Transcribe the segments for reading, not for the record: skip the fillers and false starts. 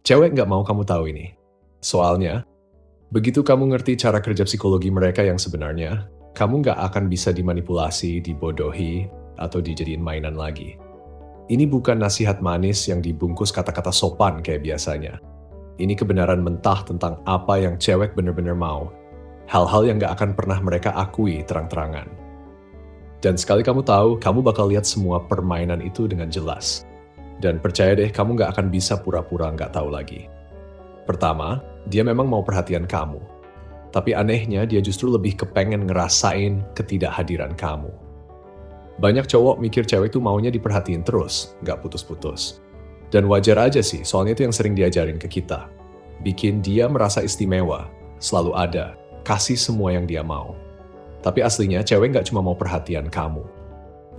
Cewek nggak mau kamu tahu ini. Soalnya, begitu kamu ngerti cara kerja psikologi mereka yang sebenarnya, kamu nggak akan bisa dimanipulasi, dibodohi, atau dijadiin mainan lagi. Ini bukan nasihat manis yang dibungkus kata-kata sopan kayak biasanya. Ini kebenaran mentah tentang apa yang cewek bener-bener mau. Hal-hal yang nggak akan pernah mereka akui terang-terangan. Dan sekali kamu tahu, kamu bakal lihat semua permainan itu dengan jelas. Dan percaya deh, kamu nggak akan bisa pura-pura nggak tahu lagi. Pertama, dia memang mau perhatian kamu. Tapi anehnya, dia justru lebih kepengen ngerasain ketidakhadiran kamu. Banyak cowok mikir cewek tuh maunya diperhatiin terus, nggak putus-putus. Dan wajar aja sih, soalnya itu yang sering diajarin ke kita. Bikin dia merasa istimewa, selalu ada, kasih semua yang dia mau. Tapi aslinya cewek nggak cuma mau perhatian kamu.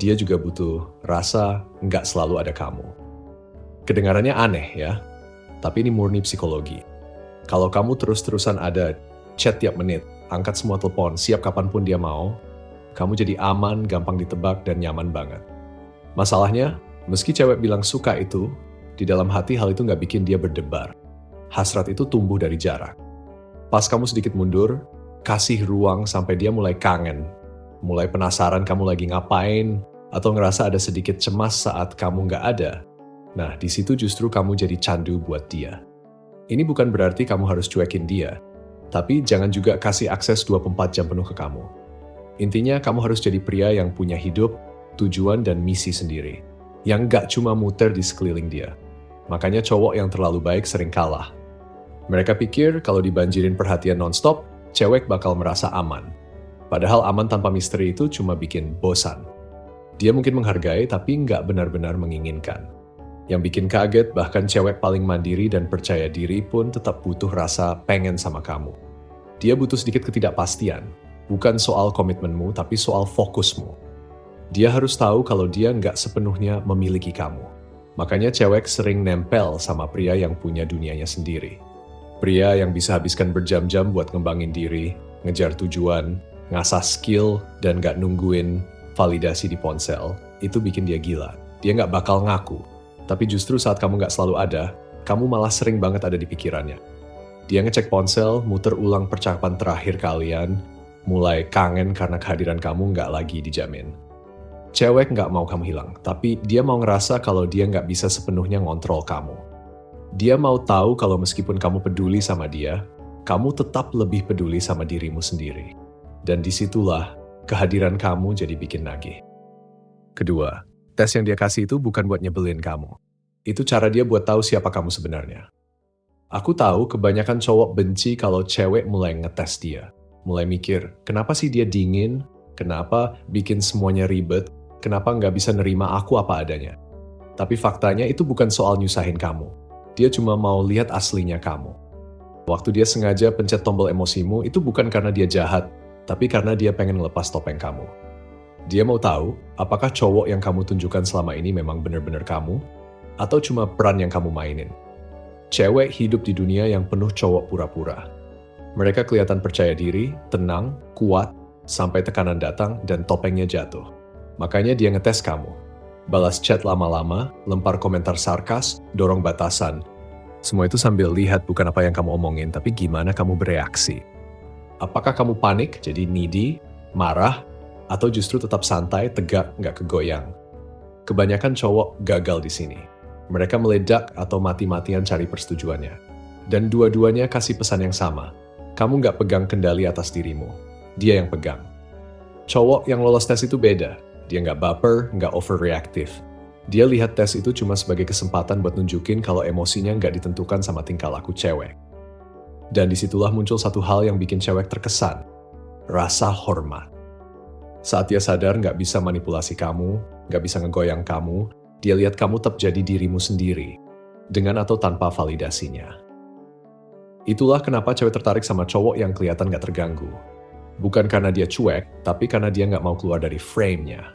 Dia juga butuh rasa nggak selalu ada kamu. Kedengarannya aneh ya, tapi ini murni psikologi. Kalau kamu terus-terusan ada chat tiap menit, angkat semua telepon, siap kapanpun dia mau, kamu jadi aman, gampang ditebak, dan nyaman banget. Masalahnya, meski cewek bilang suka itu, di dalam hati hal itu nggak bikin dia berdebar. Hasrat itu tumbuh dari jarak. Pas kamu sedikit mundur, kasih ruang sampai dia mulai kangen, mulai penasaran kamu lagi ngapain, atau ngerasa ada sedikit cemas saat kamu nggak ada. Nah, di situ justru kamu jadi candu buat dia. Ini bukan berarti kamu harus cuekin dia, tapi jangan juga kasih akses 24 jam penuh ke kamu. Intinya, kamu harus jadi pria yang punya hidup, tujuan, dan misi sendiri, yang nggak cuma muter di sekeliling dia. Makanya cowok yang terlalu baik sering kalah. Mereka pikir kalau dibanjirin perhatian nonstop, cewek bakal merasa aman. Padahal aman tanpa misteri itu cuma bikin bosan. Dia mungkin menghargai, tapi nggak benar-benar menginginkan. Yang bikin kaget, bahkan cewek paling mandiri dan percaya diri pun tetap butuh rasa pengen sama kamu. Dia butuh sedikit ketidakpastian, bukan soal komitmenmu, tapi soal fokusmu. Dia harus tahu kalau dia nggak sepenuhnya memiliki kamu. Makanya cewek sering nempel sama pria yang punya dunianya sendiri. Pria yang bisa habiskan berjam-jam buat ngembangin diri, ngejar tujuan, ngasah skill, dan nggak nungguin validasi di ponsel, itu bikin dia gila. Dia nggak bakal ngaku. Tapi justru saat kamu nggak selalu ada, kamu malah sering banget ada di pikirannya. Dia ngecek ponsel, muter ulang percakapan terakhir kalian, mulai kangen karena kehadiran kamu nggak lagi dijamin. Cewek nggak mau kamu hilang, tapi dia mau ngerasa kalau dia nggak bisa sepenuhnya ngontrol kamu. Dia mau tahu kalau meskipun kamu peduli sama dia, kamu tetap lebih peduli sama dirimu sendiri. Dan disitulah kehadiran kamu jadi bikin nagih. Kedua, tes yang dia kasih itu bukan buat nyebelin kamu. Itu cara dia buat tahu siapa kamu sebenarnya. Aku tahu kebanyakan cowok benci kalau cewek mulai ngetes dia. Mulai mikir, kenapa sih dia dingin? Kenapa bikin semuanya ribet? Kenapa nggak bisa nerima aku apa adanya? Tapi faktanya itu bukan soal nyusahin kamu. Dia cuma mau lihat aslinya kamu. Waktu dia sengaja pencet tombol emosimu, itu bukan karena dia jahat, tapi karena dia pengen lepas topeng kamu. Dia mau tahu, apakah cowok yang kamu tunjukkan selama ini memang benar-benar kamu, atau cuma peran yang kamu mainin. Cewek hidup di dunia yang penuh cowok pura-pura. Mereka kelihatan percaya diri, tenang, kuat, sampai tekanan datang dan topengnya jatuh. Makanya dia ngetes kamu. Balas chat lama-lama, lempar komentar sarkas, dorong batasan. Semua itu sambil lihat bukan apa yang kamu omongin, tapi gimana kamu bereaksi. Apakah kamu panik, jadi needy, marah, atau justru tetap santai, tegak, nggak kegoyang? Kebanyakan cowok gagal di sini. Mereka meledak atau mati-matian cari persetujuannya. Dan dua-duanya kasih pesan yang sama. Kamu nggak pegang kendali atas dirimu. Dia yang pegang. Cowok yang lolos tes itu beda. Dia nggak baper, nggak overreactive. Dia lihat tes itu cuma sebagai kesempatan buat nunjukin kalau emosinya nggak ditentukan sama tingkah laku cewek. Dan disitulah muncul satu hal yang bikin cewek terkesan. Rasa hormat. Saat dia sadar nggak bisa manipulasi kamu, nggak bisa ngegoyang kamu, dia lihat kamu tetap jadi dirimu sendiri, dengan atau tanpa validasinya. Itulah kenapa cewek tertarik sama cowok yang kelihatan nggak terganggu. Bukan karena dia cuek, tapi karena dia nggak mau keluar dari frame-nya.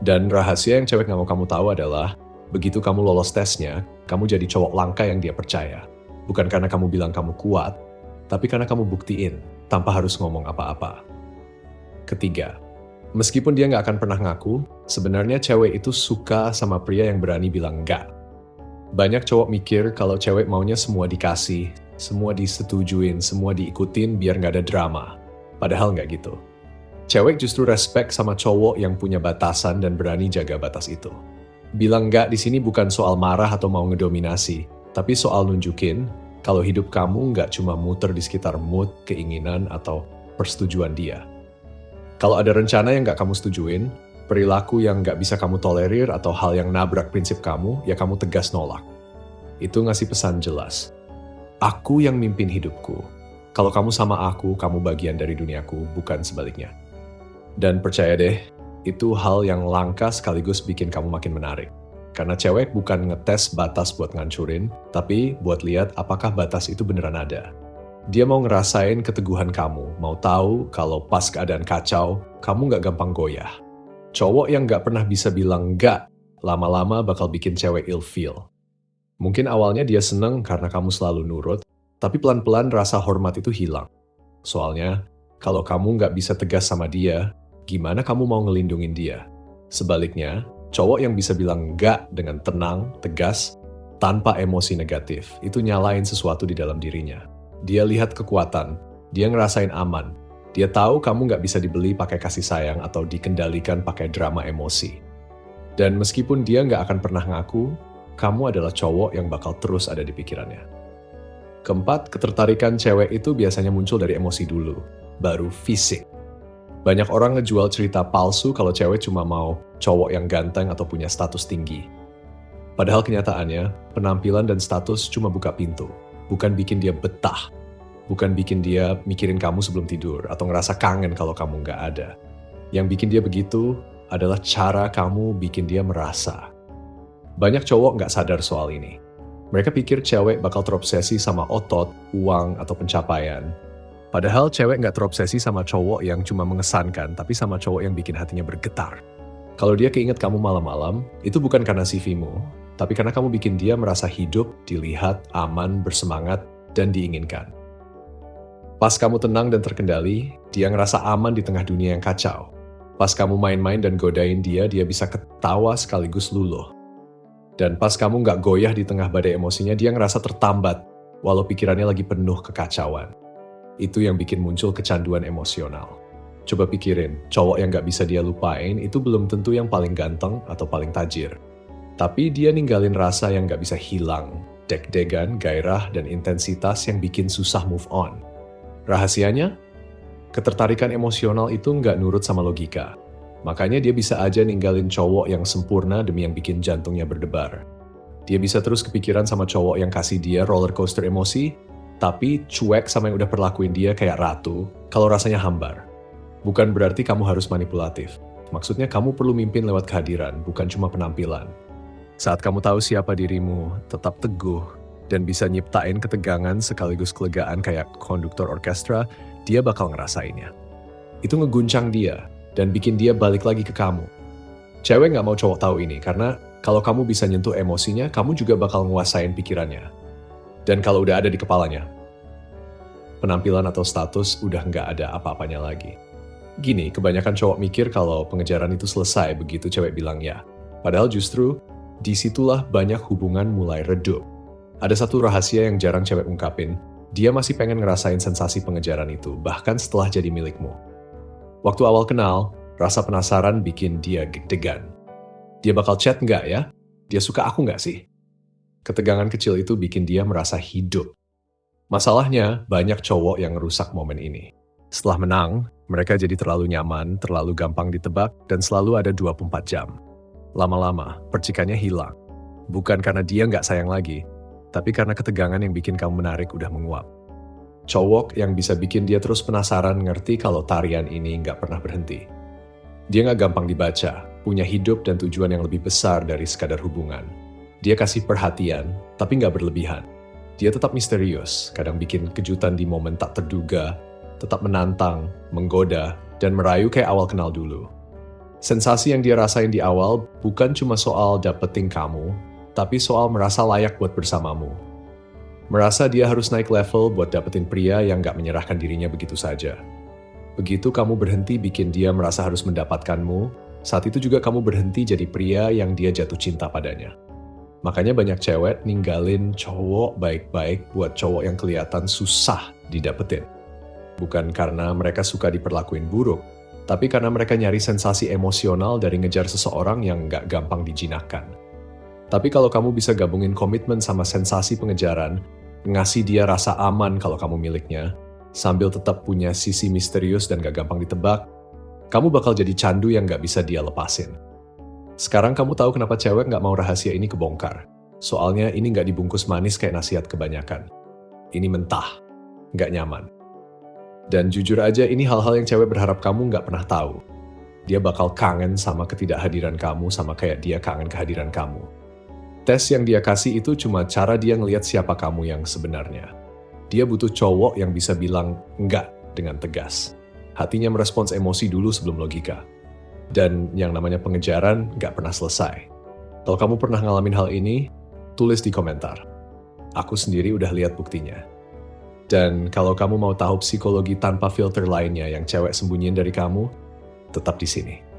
Dan rahasia yang cewek nggak mau kamu tahu adalah, begitu kamu lolos tesnya, kamu jadi cowok langka yang dia percaya. Bukan karena kamu bilang kamu kuat, tapi karena kamu buktiin, tanpa harus ngomong apa-apa. Ketiga, meskipun dia nggak akan pernah ngaku, sebenarnya cewek itu suka sama pria yang berani bilang enggak. Banyak cowok mikir kalau cewek maunya semua dikasih, semua disetujuin, semua diikutin biar nggak ada drama. Padahal nggak gitu. Cewek justru respect sama cowok yang punya batasan dan berani jaga batas itu. Bilang nggak di sini bukan soal marah atau mau ngedominasi, tapi soal nunjukin kalau hidup kamu nggak cuma muter di sekitar mood, keinginan, atau persetujuan dia. Kalau ada rencana yang nggak kamu setujuin, perilaku yang nggak bisa kamu tolerir, atau hal yang nabrak prinsip kamu, ya kamu tegas nolak. Itu ngasih pesan jelas. Aku yang mimpin hidupku. Kalau kamu sama aku, kamu bagian dari duniaku, bukan sebaliknya. Dan percaya deh, itu hal yang langka sekaligus bikin kamu makin menarik. Karena cewek bukan ngetes batas buat ngancurin, tapi buat lihat apakah batas itu beneran ada. Dia mau ngerasain keteguhan kamu, mau tahu kalau pas keadaan kacau, kamu nggak gampang goyah. Cowok yang nggak pernah bisa bilang nggak, lama-lama bakal bikin cewek ilfeel. Mungkin awalnya dia seneng karena kamu selalu nurut, tapi pelan-pelan rasa hormat itu hilang. Soalnya, kalau kamu nggak bisa tegas sama dia, gimana kamu mau ngelindungin dia? Sebaliknya, cowok yang bisa bilang nggak dengan tenang, tegas, tanpa emosi negatif, itu nyalain sesuatu di dalam dirinya. Dia lihat kekuatan, dia ngerasain aman, dia tahu kamu nggak bisa dibeli pakai kasih sayang atau dikendalikan pakai drama emosi. Dan meskipun dia nggak akan pernah ngaku, kamu adalah cowok yang bakal terus ada di pikirannya. Keempat, ketertarikan cewek itu biasanya muncul dari emosi dulu, baru fisik. Banyak orang ngejual cerita palsu kalau cewek cuma mau cowok yang ganteng atau punya status tinggi. Padahal kenyataannya, penampilan dan status cuma buka pintu, bukan bikin dia betah, bukan bikin dia mikirin kamu sebelum tidur, atau ngerasa kangen kalau kamu nggak ada. Yang bikin dia begitu adalah cara kamu bikin dia merasa. Banyak cowok nggak sadar soal ini. Mereka pikir cewek bakal terobsesi sama otot, uang, atau pencapaian. Padahal cewek nggak terobsesi sama cowok yang cuma mengesankan, tapi sama cowok yang bikin hatinya bergetar. Kalau dia keinget kamu malam-malam, itu bukan karena CV-mu, tapi karena kamu bikin dia merasa hidup, dilihat, aman, bersemangat, dan diinginkan. Pas kamu tenang dan terkendali, dia ngerasa aman di tengah dunia yang kacau. Pas kamu main-main dan godain dia bisa ketawa sekaligus luluh. Dan pas kamu nggak goyah di tengah badai emosinya, dia ngerasa tertambat, walau pikirannya lagi penuh kekacauan. Itu yang bikin muncul kecanduan emosional. Coba pikirin, cowok yang nggak bisa dia lupain itu belum tentu yang paling ganteng atau paling tajir. Tapi dia ninggalin rasa yang nggak bisa hilang, deg-degan, gairah, dan intensitas yang bikin susah move on. Rahasianya? Ketertarikan emosional itu nggak nurut sama logika. Makanya dia bisa aja ninggalin cowok yang sempurna demi yang bikin jantungnya berdebar. Dia bisa terus kepikiran sama cowok yang kasih dia roller coaster emosi, tapi cuek sama yang udah perlakuin dia kayak ratu, kalau rasanya hambar. Bukan berarti kamu harus manipulatif. Maksudnya kamu perlu mimpin lewat kehadiran, bukan cuma penampilan. Saat kamu tahu siapa dirimu, tetap teguh, dan bisa nyiptain ketegangan sekaligus kelegaan kayak konduktor orkestra, dia bakal ngerasainnya. Itu ngeguncang dia, dan bikin dia balik lagi ke kamu. Cewek nggak mau cowok tahu ini, karena kalau kamu bisa nyentuh emosinya, kamu juga bakal nguasain pikirannya. Dan kalau udah ada di kepalanya, penampilan atau status udah nggak ada apa-apanya lagi. Gini, kebanyakan cowok mikir kalau pengejaran itu selesai begitu cewek bilang ya. Padahal justru, disitulah banyak hubungan mulai redup. Ada satu rahasia yang jarang cewek ungkapin, dia masih pengen ngerasain sensasi pengejaran itu, bahkan setelah jadi milikmu. Waktu awal kenal, rasa penasaran bikin dia deg-degan. Dia bakal chat nggak ya? Dia suka aku nggak sih? Ketegangan kecil itu bikin dia merasa hidup. Masalahnya, banyak cowok yang ngerusak momen ini. Setelah menang, mereka jadi terlalu nyaman, terlalu gampang ditebak, dan selalu ada 24 jam. Lama-lama, percikannya hilang. Bukan karena dia nggak sayang lagi, tapi karena ketegangan yang bikin kamu menarik udah menguap. Cowok yang bisa bikin dia terus penasaran ngerti kalau tarian ini nggak pernah berhenti. Dia nggak gampang dibaca, punya hidup dan tujuan yang lebih besar dari sekadar hubungan. Dia kasih perhatian, tapi nggak berlebihan. Dia tetap misterius, kadang bikin kejutan di momen tak terduga, tetap menantang, menggoda, dan merayu kayak awal kenal dulu. Sensasi yang dia rasain di awal bukan cuma soal dapetin kamu, tapi soal merasa layak buat bersamamu. Merasa dia harus naik level buat dapetin pria yang gak menyerahkan dirinya begitu saja. Begitu kamu berhenti bikin dia merasa harus mendapatkanmu, saat itu juga kamu berhenti jadi pria yang dia jatuh cinta padanya. Makanya banyak cewek ninggalin cowok baik-baik buat cowok yang kelihatan susah didapetin. Bukan karena mereka suka diperlakuin buruk, tapi karena mereka nyari sensasi emosional dari ngejar seseorang yang nggak gampang dijinakkan. Tapi kalau kamu bisa gabungin komitmen sama sensasi pengejaran, ngasih dia rasa aman kalau kamu miliknya, sambil tetap punya sisi misterius dan gak gampang ditebak, kamu bakal jadi candu yang gak bisa dia lepasin. Sekarang kamu tahu kenapa cewek gak mau rahasia ini kebongkar. Soalnya ini gak dibungkus manis kayak nasihat kebanyakan. Ini mentah, gak nyaman. Dan jujur aja ini hal-hal yang cewek berharap kamu gak pernah tahu. Dia bakal kangen sama ketidakhadiran kamu sama kayak dia kangen kehadiran kamu. Tes yang dia kasih itu cuma cara dia ngelihat siapa kamu yang sebenarnya. Dia butuh cowok yang bisa bilang enggak dengan tegas. Hatinya merespons emosi dulu sebelum logika. Dan yang namanya pengejaran gak pernah selesai. Kalau kamu pernah ngalamin hal ini, tulis di komentar. Aku sendiri udah lihat buktinya. Dan kalau kamu mau tahu psikologi tanpa filter lainnya yang cewek sembunyiin dari kamu, tetap di sini.